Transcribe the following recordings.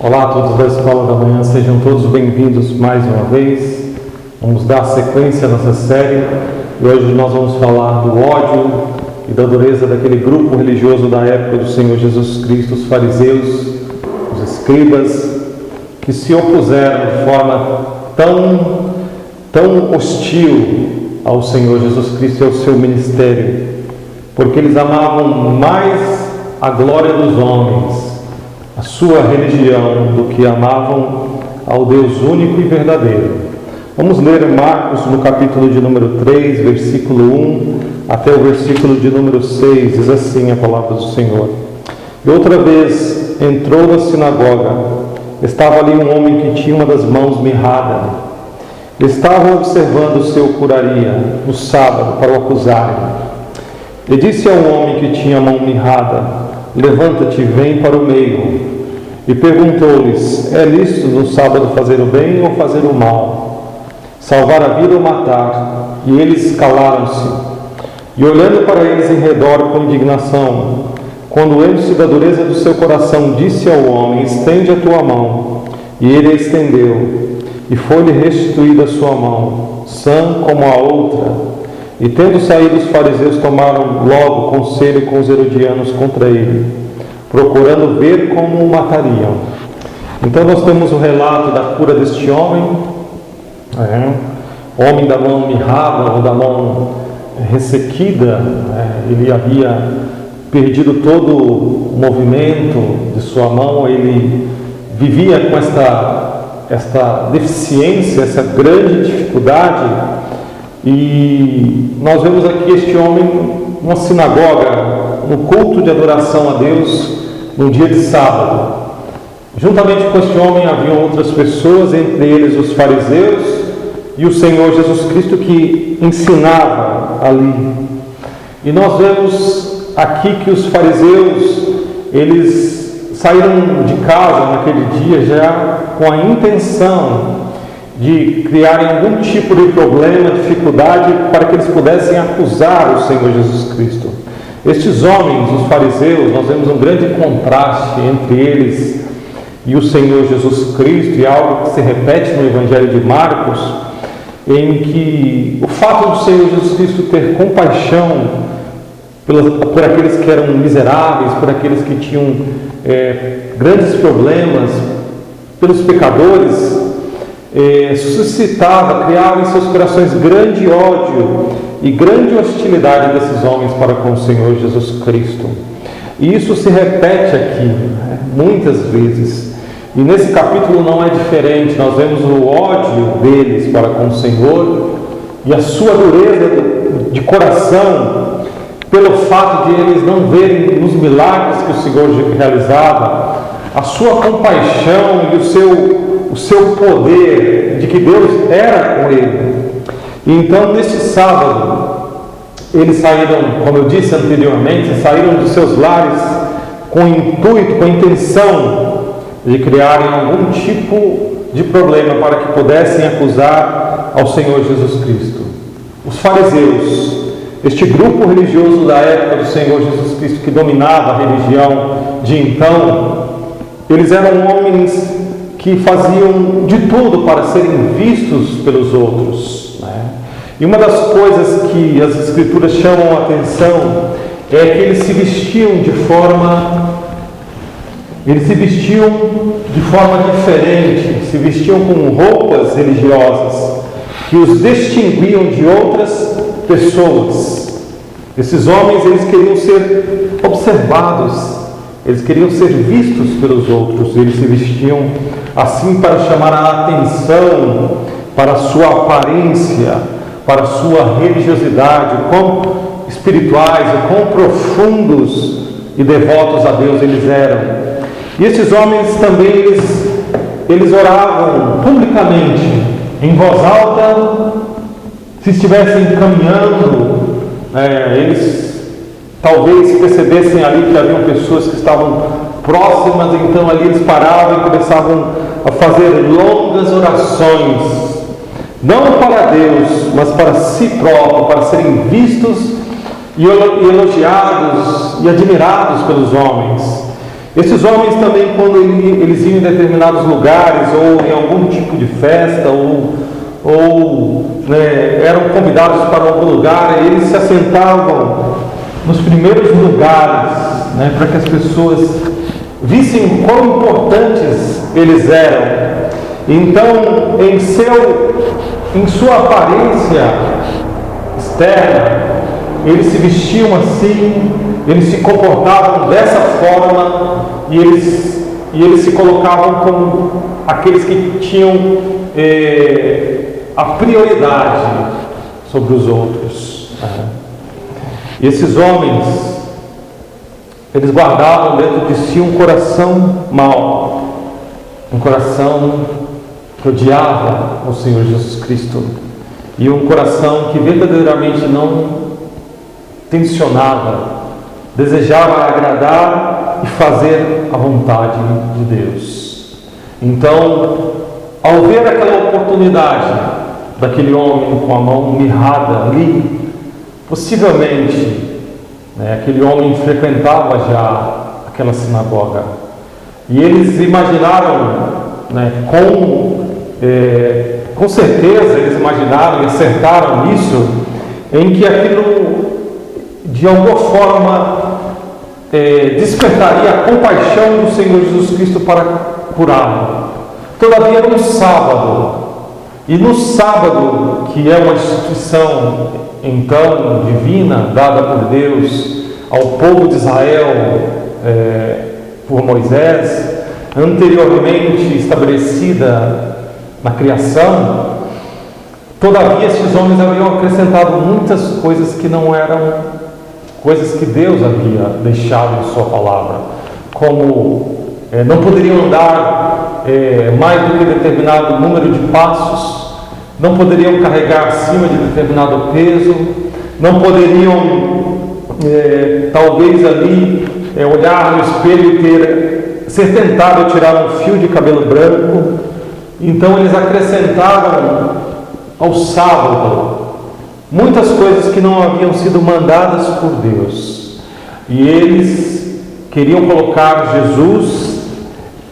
Olá a todos da Escola da Manhã, sejam todos bem-vindos mais uma vez. Vamos dar sequência à nossa série e hoje nós vamos falar do ódio e da dureza daquele grupo religioso da época do Senhor Jesus Cristo, os fariseus, os escribas, que se opuseram de forma tão hostil ao Senhor Jesus Cristo e ao seu ministério, porque eles amavam mais a glória dos homens, a sua religião, do que amavam ao Deus único e verdadeiro. Vamos ler Marcos no capítulo de número 3, versículo 1 até o versículo de número 6, diz assim a palavra do Senhor. E outra vez entrou na sinagoga, estava ali um homem que tinha uma das mãos mirrada. Estavam observando se o curaria no sábado para o acusarem. E disse ao homem que tinha a mão mirrada: levanta-te e vem para o meio. E perguntou-lhes: é lícito no sábado fazer o bem ou fazer o mal? Salvar a vida ou matar? E eles calaram-se. E olhando para eles em redor com indignação, condoendo-se da dureza do seu coração, disse ao homem: estende a tua mão. E ele a estendeu. E foi-lhe restituída a sua mão, sã como a outra. E tendo saído, os fariseus tomaram logo conselho com os herodianos contra ele, procurando ver como o matariam. Então nós temos o relato da cura deste homem, homem da mão mirrada ou da mão ressequida. Ele havia perdido todo o movimento de sua mão, ele vivia com esta deficiência, essa grande dificuldade. E nós vemos aqui este homem numa sinagoga, no culto de adoração a Deus, no dia de sábado. Juntamente com este homem haviam outras pessoas, entre eles os fariseus e o Senhor Jesus Cristo, que ensinava ali. E nós vemos aqui que os fariseus, eles saíram de casa naquele dia já com a intenção de criarem algum tipo de problema, dificuldade, para que eles pudessem acusar o Senhor Jesus Cristo. Estes homens, os fariseus, nós vemos um grande contraste entre eles e o Senhor Jesus Cristo, e algo que se repete no Evangelho de Marcos, em que o fato do Senhor Jesus Cristo ter compaixão por aqueles que eram miseráveis, por aqueles que tinham grandes problemas, pelos pecadores, suscitava, criava em seus corações grande ódio e grande hostilidade desses homens para com o Senhor Jesus Cristo. E isso se repete aqui, muitas vezes. E nesse capítulo não é diferente. Nós vemos o ódio deles para com o Senhor e a sua dureza de coração, pelo fato de eles não verem nos milagres que o Senhor realizava, a sua compaixão e o seu poder, de que Deus era com ele. E então, neste sábado, eles saíram, como eu disse anteriormente, saíram dos seus lares com o intuito, com a intenção de criarem algum tipo de problema para que pudessem acusar ao Senhor Jesus Cristo. Os fariseus, este grupo religioso da época do Senhor Jesus Cristo, que dominava a religião de então, eles eram homens que faziam de tudo para serem vistos pelos outros. E uma das coisas que as Escrituras chamam a atenção é que eles se vestiam de forma diferente, se vestiam com roupas religiosas que os distinguiam de outras pessoas. Esses homens, eles queriam ser observados, eles queriam ser vistos pelos outros. Eles se vestiam assim para chamar a atenção para a sua aparência, para a sua religiosidade, quão espirituais e quão profundos e devotos a Deus eles eram. E esses homens também, eles oravam publicamente, em voz alta. Se estivessem caminhando, eles talvez percebessem ali que haviam pessoas que estavam próximas, então ali eles paravam e começavam a fazer longas orações, não para Deus, mas para si próprio, para serem vistos e elogiados e admirados pelos homens. Esses homens também, quando eles iam em determinados lugares, ou em algum tipo de festa, eram convidados para algum lugar, eles se assentavam nos primeiros lugares, para que as pessoas vissem quão importantes eles eram. Então, em sua aparência externa, eles se vestiam assim, eles se comportavam dessa forma, e eles se colocavam como aqueles que tinham a prioridade sobre os outros. E esses homens, eles guardavam dentro de si um coração mau, um coração que odiava o Senhor Jesus Cristo, e um coração que verdadeiramente não tensionava, desejava agradar e fazer a vontade de Deus. Então, ao ver aquela oportunidade daquele homem com a mão mirrada ali, possivelmente, aquele homem frequentava já aquela sinagoga, e eles imaginaram, com certeza eles imaginaram e acertaram nisso, em que aquilo de alguma forma despertaria a compaixão do Senhor Jesus Cristo para curá-lo. Todavia era um sábado, e no sábado, que é uma instituição então divina, dada por Deus ao povo de Israel por Moisés, anteriormente estabelecida na criação, todavia esses homens haviam acrescentado muitas coisas que não eram coisas que Deus havia deixado em sua palavra, como não poderiam andar mais do que determinado número de passos, não poderiam carregar acima de determinado peso, não poderiam talvez ali olhar no espelho e ser tentado a tirar um fio de cabelo branco. Então eles acrescentaram ao sábado muitas coisas que não haviam sido mandadas por Deus, e eles queriam colocar Jesus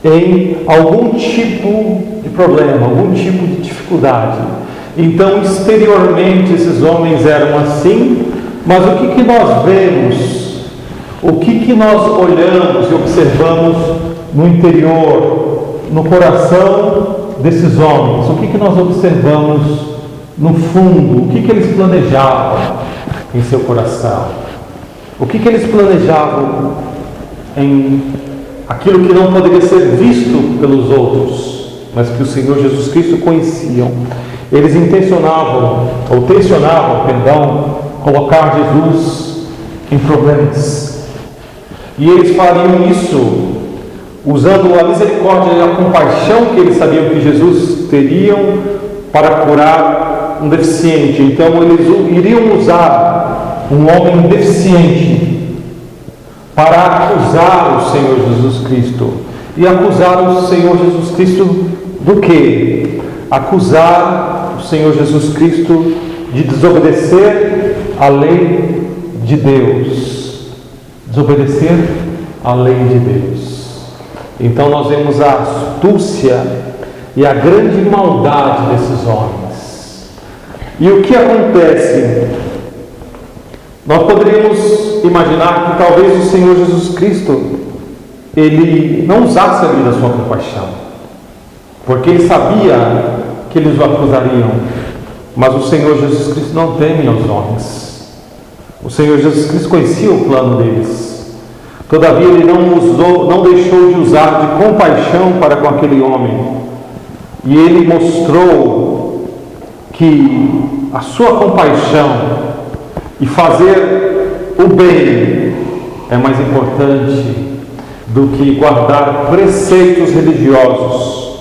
em algum tipo de problema, algum tipo de dificuldade. Então, exteriormente, esses homens eram assim, mas o que nós vemos, o que nós olhamos e observamos no interior, no coração desses homens? O que nós observamos no fundo? O que eles planejavam em seu coração? O que eles planejavam em aquilo que não poderia ser visto pelos outros, mas que o Senhor Jesus Cristo conheciam? Eles tensionavam, colocar Jesus em problemas. E eles fariam isso usando a misericórdia e a compaixão que eles sabiam que Jesus teriam para curar um deficiente. Então eles iriam usar um homem deficiente para acusar o Senhor Jesus Cristo. E acusar o Senhor Jesus Cristo do quê? Acusar o Senhor Jesus Cristo de desobedecer a lei de Deus. Desobedecer a lei de Deus. Então nós vemos a astúcia e a grande maldade desses homens. E o que acontece? Nós poderíamos imaginar que talvez o Senhor Jesus Cristo ele não usasse ali da sua compaixão, porque ele sabia que eles o acusariam. Mas o Senhor Jesus Cristo não teme aos homens. O Senhor Jesus Cristo conhecia o plano deles. Todavia ele não deixou de usar de compaixão para com aquele homem. E ele mostrou que a sua compaixão e fazer o bem é mais importante do que guardar preceitos religiosos.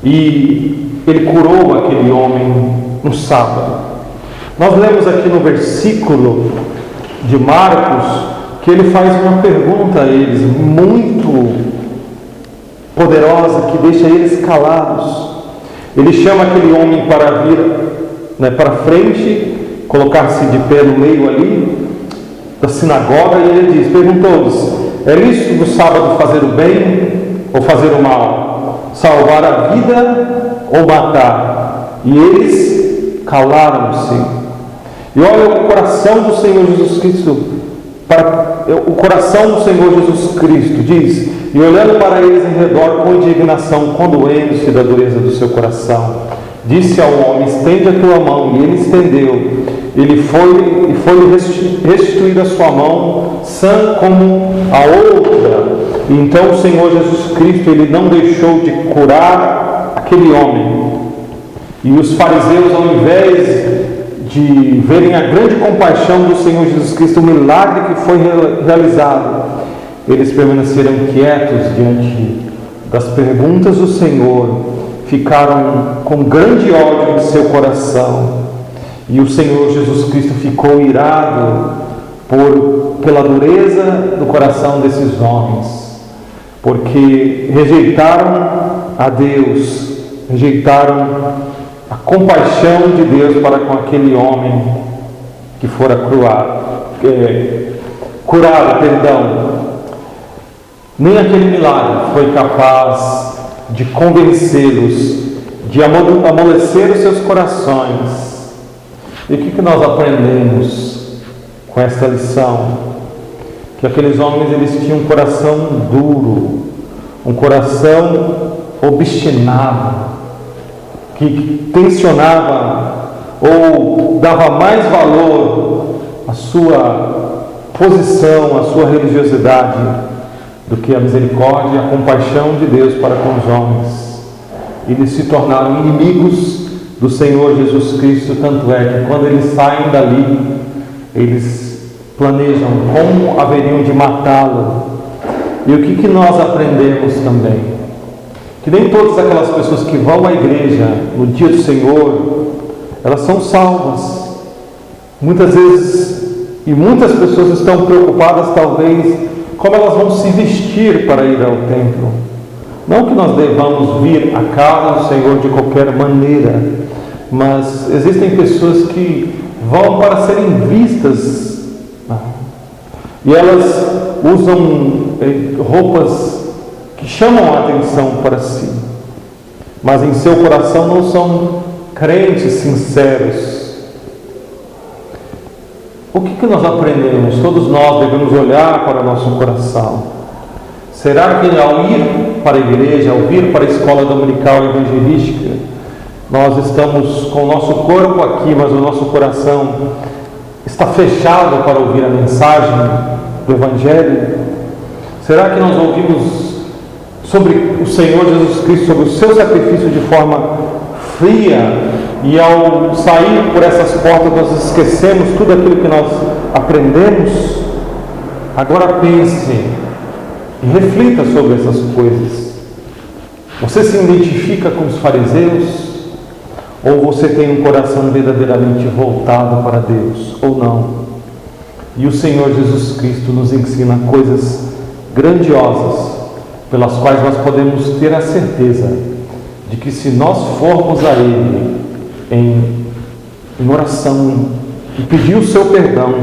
E ele curou aquele homem no sábado. Nós lemos aqui no versículo de Marcos que ele faz uma pergunta a eles muito poderosa, que deixa eles calados. Ele chama aquele homem para vir para frente, colocar-se de pé no meio ali da sinagoga, e ele perguntou-lhes: é lícito no sábado fazer o bem ou fazer o mal? Salvar a vida ou matar? E eles calaram-se. E olha o coração do Senhor Jesus Cristo. O coração do Senhor Jesus Cristo diz: e olhando para eles em redor com indignação, condoendo-se da dureza do seu coração, disse ao homem: estende a tua mão. E ele estendeu. Ele foi restituída a sua mão, sã como a outra. E então o Senhor Jesus Cristo, ele não deixou de curar aquele homem. E os fariseus, ao invés de verem a grande compaixão do Senhor Jesus Cristo, o milagre que foi realizado, eles permaneceram quietos diante das perguntas do Senhor, ficaram com grande ódio em seu coração. E o Senhor Jesus Cristo ficou irado pela dureza do coração desses homens, porque rejeitaram a Deus, rejeitaram a compaixão de Deus para com aquele homem que fora curado. Nem aquele milagre foi capaz de convencê-los, de amolecer os seus corações. E o que nós aprendemos com esta lição? Que aqueles homens, eles tinham um coração duro, um coração obstinado, que tensionava ou dava mais valor à sua posição, à sua religiosidade, do que a misericórdia e a compaixão de Deus para com os homens. Eles se tornaram inimigos do Senhor Jesus Cristo, tanto é que quando eles saem dali, eles planejam como haveriam de matá-lo. E o que nós aprendemos também? Que nem todas aquelas pessoas que vão à igreja no dia do Senhor, elas são salvas. Muitas vezes, e muitas pessoas estão preocupadas talvez como elas vão se vestir para ir ao templo. Não que nós devamos vir à casa do Senhor de qualquer maneira, mas existem pessoas que vão para serem vistas, e elas usam roupas que chamam a atenção para si, mas em seu coração não são crentes sinceros. O que nós aprendemos? Todos nós devemos olhar para o nosso coração. Será que ao ir para a igreja, ao vir para a escola dominical evangelística, nós estamos com o nosso corpo aqui, mas o nosso coração está fechado para ouvir a mensagem do Evangelho? Será que nós ouvimos sobre o Senhor Jesus Cristo, sobre o seu sacrifício de forma fria, e ao sair por essas portas nós esquecemos tudo aquilo que nós aprendemos? Agora pense e reflita sobre essas coisas. Você se identifica com os fariseus? Ou você tem um coração verdadeiramente voltado para Deus? Ou não? E o Senhor Jesus Cristo nos ensina coisas grandiosas, pelas quais nós podemos ter a certeza de que se nós formos a Ele em oração e pedir o seu perdão,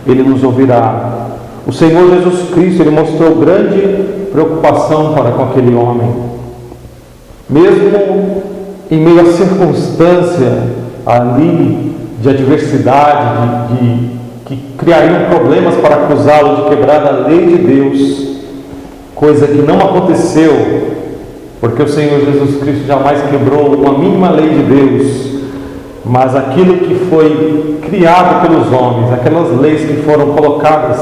Ele nos ouvirá. O Senhor Jesus Cristo, Ele mostrou grande preocupação para com aquele homem. Mesmo em meio à circunstância ali de adversidade, que criariam problemas para acusá-lo de quebrar a lei de Deus, coisa que não aconteceu, porque o Senhor Jesus Cristo jamais quebrou uma mínima lei de Deus, mas aquilo que foi criado pelos homens, aquelas leis que foram colocadas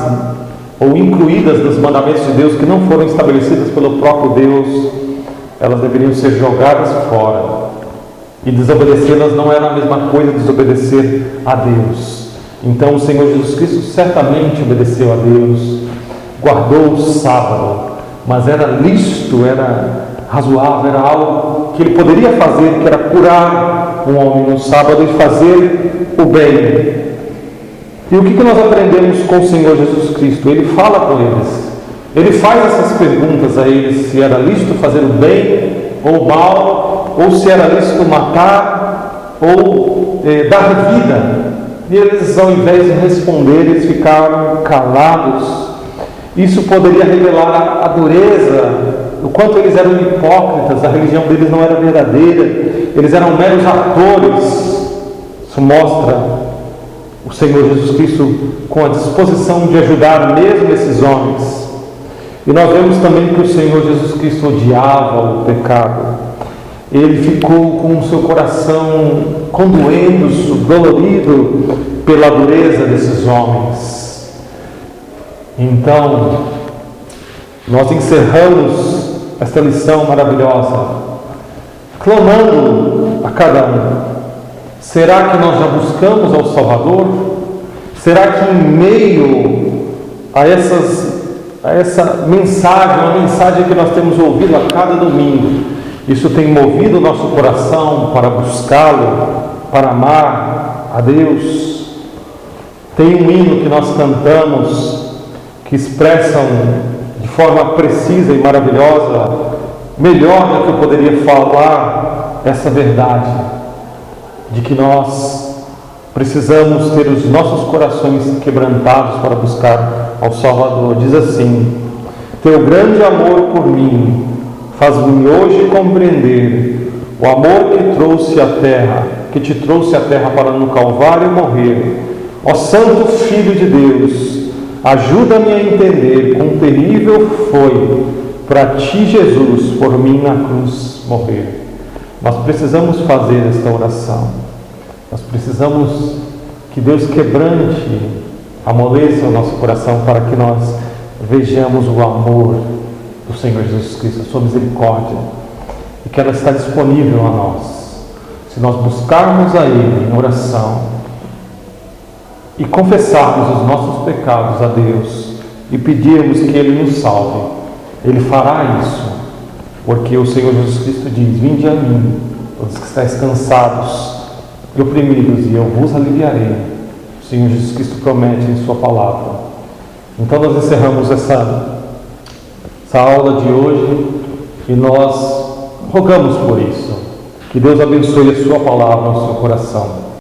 ou incluídas nos mandamentos de Deus, que não foram estabelecidas pelo próprio Deus, elas deveriam ser jogadas fora. E desobedecê-las não era a mesma coisa de desobedecer a Deus. Então o Senhor Jesus Cristo certamente obedeceu a Deus, guardou o sábado, mas era lícito, era razoável, era algo que ele poderia fazer, que era curar um homem no sábado e fazer o bem. E o que nós aprendemos com o Senhor Jesus Cristo? Ele fala com eles, ele faz essas perguntas a eles, se era lícito fazer o bem ou o mal, ou se era lícito matar ou dar vida. E eles, ao invés de responder, eles ficaram calados. Isso poderia revelar a dureza, o quanto eles eram hipócritas, a religião deles não era verdadeira, eles eram meros atores. Isso mostra o Senhor Jesus Cristo com a disposição de ajudar mesmo esses homens. E nós vemos também que o Senhor Jesus Cristo odiava o pecado. Ele ficou com o seu coração condoendo, dolorido pela dureza desses homens. Então, nós encerramos esta lição maravilhosa, clamando a cada um: será que nós já buscamos ao Salvador? Será que em meio a essa mensagem, uma mensagem que nós temos ouvido a cada domingo, isso tem movido o nosso coração para buscá-lo, para amar a Deus? Tem um hino que nós cantamos que expressam de forma precisa e maravilhosa, melhor do que eu poderia falar, essa verdade de que nós precisamos ter os nossos corações quebrantados para buscar ao Salvador. Diz assim: teu grande amor por mim faz-me hoje compreender o amor que te trouxe à terra para no Calvário morrer. Ó Santo Filho de Deus, ajuda-me a entender quão terrível foi para ti, Jesus, por mim na cruz morrer. Nós precisamos fazer esta oração. Nós precisamos que Deus quebrante, amoleça o nosso coração para que nós vejamos o amor do Senhor Jesus Cristo, a sua misericórdia, e que ela está disponível a nós. Se nós buscarmos a Ele em oração e confessarmos os nossos pecados a Deus e pedirmos que Ele nos salve, Ele fará isso, porque o Senhor Jesus Cristo diz: vinde a mim, todos que estáis cansados e oprimidos, e eu vos aliviarei. O Senhor Jesus Cristo promete em sua palavra. Então nós encerramos essa aula de hoje e nós rogamos por isso, que Deus abençoe a sua palavra no seu coração.